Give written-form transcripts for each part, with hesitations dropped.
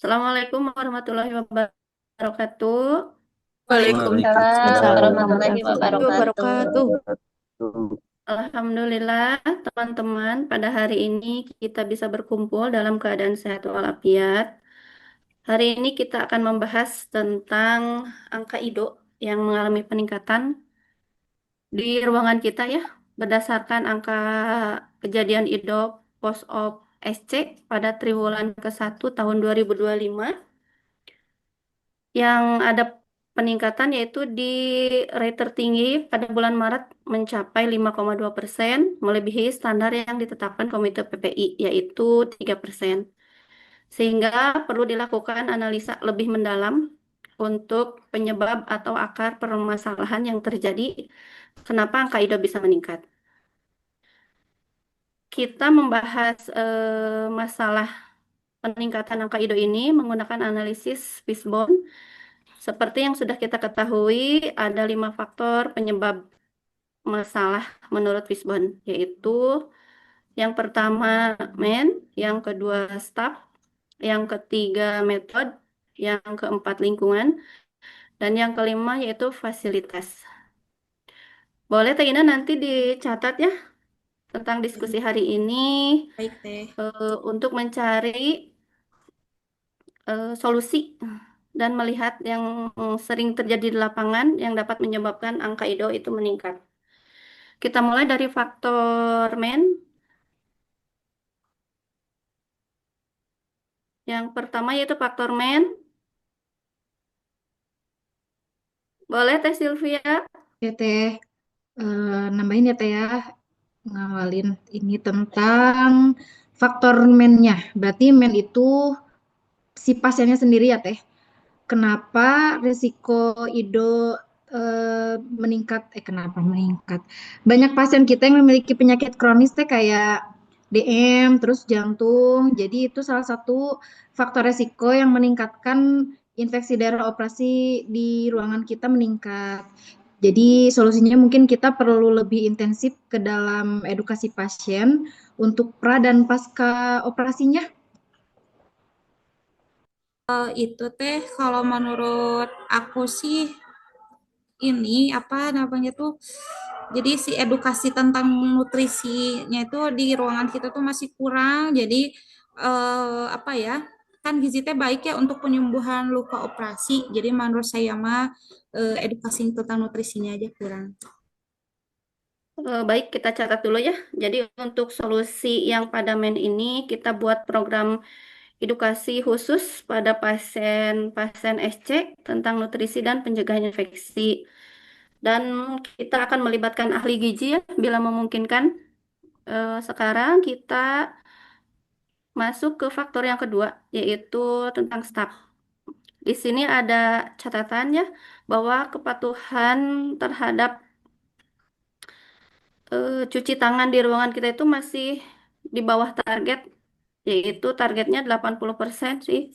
Assalamualaikum warahmatullahi wabarakatuh. Waalaikumsalam Waalaikumsalam warahmatullahi warahmatullahi wabarakatuh. wabarakatuh. Alhamdulillah, teman-teman, pada hari ini kita bisa berkumpul dalam keadaan sehat walafiat. Hari ini kita akan membahas tentang angka IDO yang mengalami peningkatan di ruangan kita ya, berdasarkan angka kejadian IDO Post op SC pada triwulan ke-1 tahun 2025. Yang ada peningkatan yaitu di rate tertinggi pada bulan Maret mencapai 5,2%, melebihi standar yang ditetapkan Komite PPI yaitu 3%. Sehingga perlu dilakukan analisa lebih mendalam untuk penyebab atau akar permasalahan yang terjadi kenapa angka IDO bisa meningkat. Kita membahas masalah peningkatan angka IDO ini menggunakan analisis Fishbone. Seperti yang sudah kita ketahui, ada 5 faktor penyebab masalah menurut Fishbone, yaitu yang pertama man, yang kedua staff, yang ketiga metode, yang keempat lingkungan, dan yang kelima yaitu fasilitas. Boleh Teh Ina nanti dicatat ya tentang diskusi hari ini Baik, Teh. untuk mencari solusi dan melihat yang sering terjadi di lapangan yang dapat menyebabkan angka IDO itu meningkat. Kita mulai dari faktor man. Yang pertama yaitu faktor man. Boleh Teh Sylvia? Ya Teh, nambahin ya Teh ya, ngawalin ini tentang faktor men-nya. Berarti men itu si pasiennya sendiri ya Teh. Kenapa resiko IDO meningkat? Kenapa meningkat? Banyak pasien kita yang memiliki penyakit kronis Teh kayak DM, terus jantung. Jadi itu salah satu faktor resiko yang meningkatkan infeksi daerah operasi di ruangan kita meningkat. Jadi solusinya mungkin kita perlu lebih intensif ke dalam edukasi pasien untuk pra dan pasca operasinya. Itu Teh, kalau menurut aku sih ini apa namanya tuh, jadi si edukasi tentang nutrisinya itu di ruangan kita tuh masih kurang. Jadi apa ya? Kan gizi teh baik ya untuk penyembuhan luka operasi. Jadi menurut saya mah edukasi tentang nutrisinya aja kurang. Baik, kita catat dulu ya. Jadi untuk solusi yang pada men ini kita buat program edukasi khusus pada pasien-pasien SC tentang nutrisi dan pencegahan infeksi. Dan kita akan melibatkan ahli gizi ya bila memungkinkan. Sekarang kita masuk ke faktor yang kedua yaitu tentang staf. Di sini ada catatannya bahwa kepatuhan terhadap cuci tangan di ruangan kita itu masih di bawah target, yaitu targetnya 80% sih.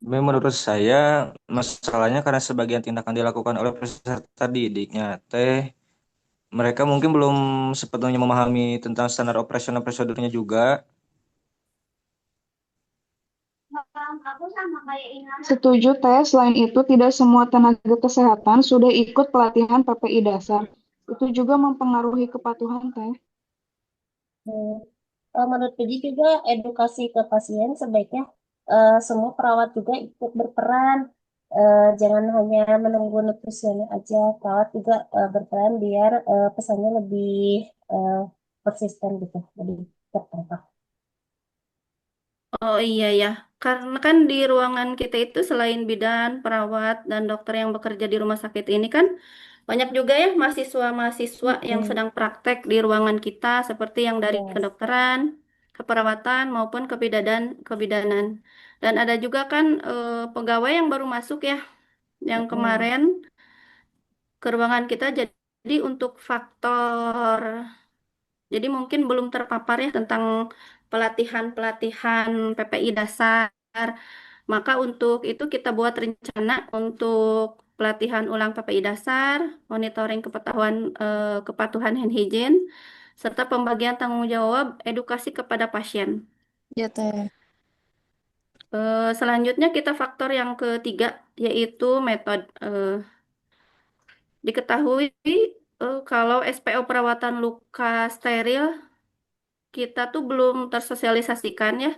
Menurut saya, masalahnya karena sebagian tindakan dilakukan oleh peserta didiknya, mereka mungkin belum sepenuhnya memahami tentang standar operasional prosedurnya juga. Setuju, Teh. Selain itu, tidak semua tenaga kesehatan sudah ikut pelatihan PPI dasar. Itu juga mempengaruhi kepatuhan, Teh. Hmm. Menurut Puji juga edukasi ke pasien sebaiknya semua perawat juga ikut berperan. Jangan hanya menunggu nutrisionis aja, perawat juga berperan biar pesannya lebih eh, persisten gitu, lebih tertangkap. Oh iya ya, karena kan di ruangan kita itu selain bidan, perawat, dan dokter yang bekerja di rumah sakit ini kan banyak juga ya mahasiswa-mahasiswa yang Mm-mm. sedang praktek di ruangan kita seperti yang dari Yes. kedokteran, keperawatan maupun kebidanan. Dan ada juga kan pegawai yang baru masuk ya, yang Mm-mm. kemarin ke ruangan kita. Jadi untuk faktor, jadi mungkin belum terpapar ya tentang pelatihan-pelatihan PPI dasar. Maka untuk itu kita buat rencana untuk pelatihan ulang PPI dasar, monitoring kepatuhan hand hygiene, serta pembagian tanggung jawab edukasi kepada pasien. Ya, Teh. Selanjutnya kita faktor yang ketiga, yaitu metode. Diketahui kalau SPO perawatan luka steril kita tuh belum tersosialisasikan ya,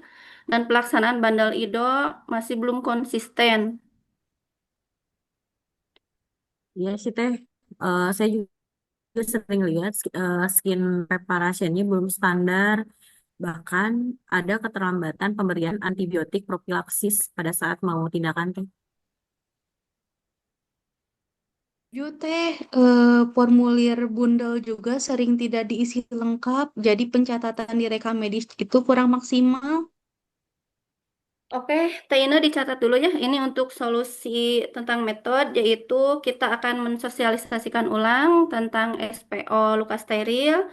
dan pelaksanaan bandel IDO masih belum konsisten. Iya sih Teh. Saya juga sering lihat skin preparationnya belum standar. Bahkan ada keterlambatan pemberian antibiotik propilaksis pada saat mau tindakan Teh. Teh, formulir bundel juga sering tidak diisi lengkap, jadi pencatatan di rekam medis itu kurang maksimal. Oke, Taina dicatat dulu ya. Ini untuk solusi tentang metode, yaitu kita akan mensosialisasikan ulang tentang SPO luka steril,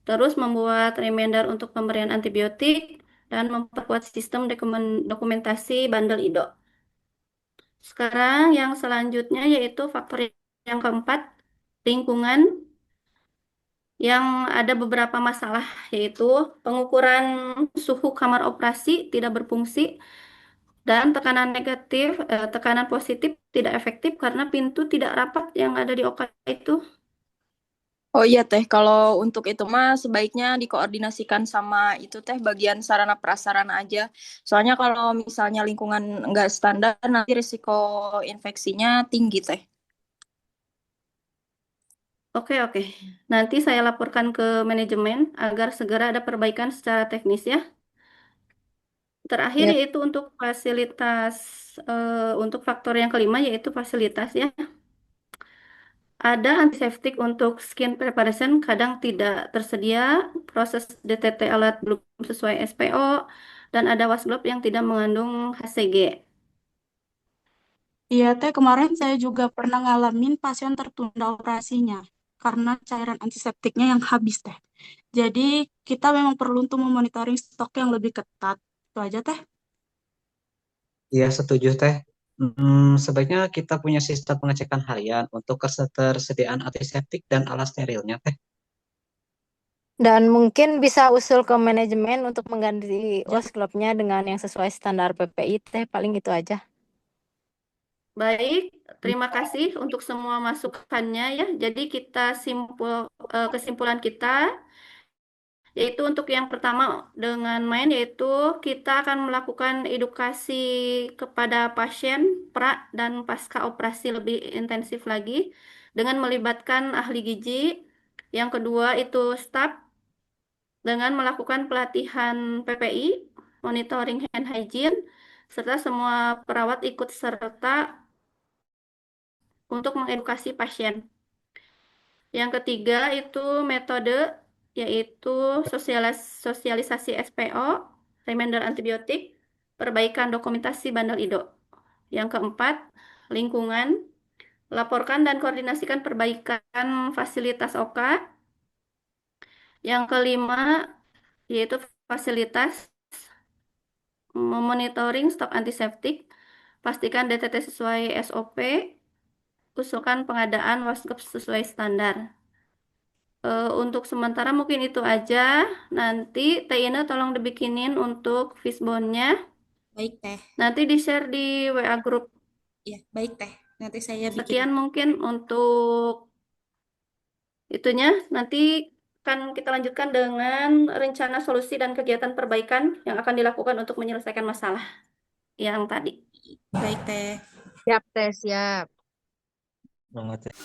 terus membuat reminder untuk pemberian antibiotik, dan memperkuat sistem dokumentasi bandel IDO. Sekarang yang selanjutnya yaitu faktor yang keempat, lingkungan, yang ada beberapa masalah, yaitu pengukuran suhu kamar operasi tidak berfungsi, dan tekanan positif tidak efektif karena pintu tidak rapat yang ada di OK itu. Oh iya Teh, kalau untuk itu mah sebaiknya dikoordinasikan sama itu Teh bagian sarana prasarana aja. Soalnya kalau misalnya lingkungan nggak standar, nanti risiko infeksinya tinggi Teh. Oke, oke. Nanti saya laporkan ke manajemen agar segera ada perbaikan secara teknis ya. Terakhir Ya. yaitu untuk fasilitas, untuk faktor yang kelima yaitu fasilitas ya. Ada antiseptik untuk skin preparation kadang tidak tersedia, proses DTT alat belum sesuai SPO, dan ada wash glove yang tidak mengandung HCG. Iya, Teh, kemarin saya juga pernah ngalamin pasien tertunda operasinya karena cairan antiseptiknya yang habis, Teh. Jadi, kita memang perlu untuk memonitoring stok yang lebih ketat. Itu aja, Teh. Iya, setuju Teh. Sebaiknya kita punya sistem pengecekan harian untuk ketersediaan antiseptik dan alat sterilnya Teh. Dan mungkin bisa usul ke manajemen untuk mengganti Ya. wash glove-nya dengan yang sesuai standar PPI Teh, paling itu aja. Baik, terima kasih untuk semua masukannya ya. Jadi kesimpulan kita yaitu untuk yang pertama dengan main yaitu kita akan melakukan edukasi kepada pasien pra dan pasca operasi lebih intensif lagi dengan melibatkan ahli gizi. Yang kedua itu staf dengan melakukan pelatihan PPI, monitoring hand hygiene, serta semua perawat ikut serta untuk mengedukasi pasien. Yang ketiga itu metode, yaitu sosialisasi SPO, reminder antibiotik, perbaikan dokumentasi bandel IDO. Yang keempat, lingkungan, laporkan dan koordinasikan perbaikan fasilitas OK. Yang kelima, yaitu fasilitas, memonitoring stok antiseptik, pastikan DTT sesuai SOP, usulkan pengadaan wash glove sesuai standar. Untuk sementara mungkin itu aja. Nanti Teh Ina tolong dibikinin untuk fishbone-nya. Baik Teh. Nanti di-share di WA grup. Ya, baik Teh. Nanti saya bikin. Sekian mungkin untuk itunya. Nanti akan kita lanjutkan dengan rencana solusi dan kegiatan perbaikan yang akan dilakukan untuk menyelesaikan masalah yang tadi. Baik Teh. Siap Teh, siap. Banget ya.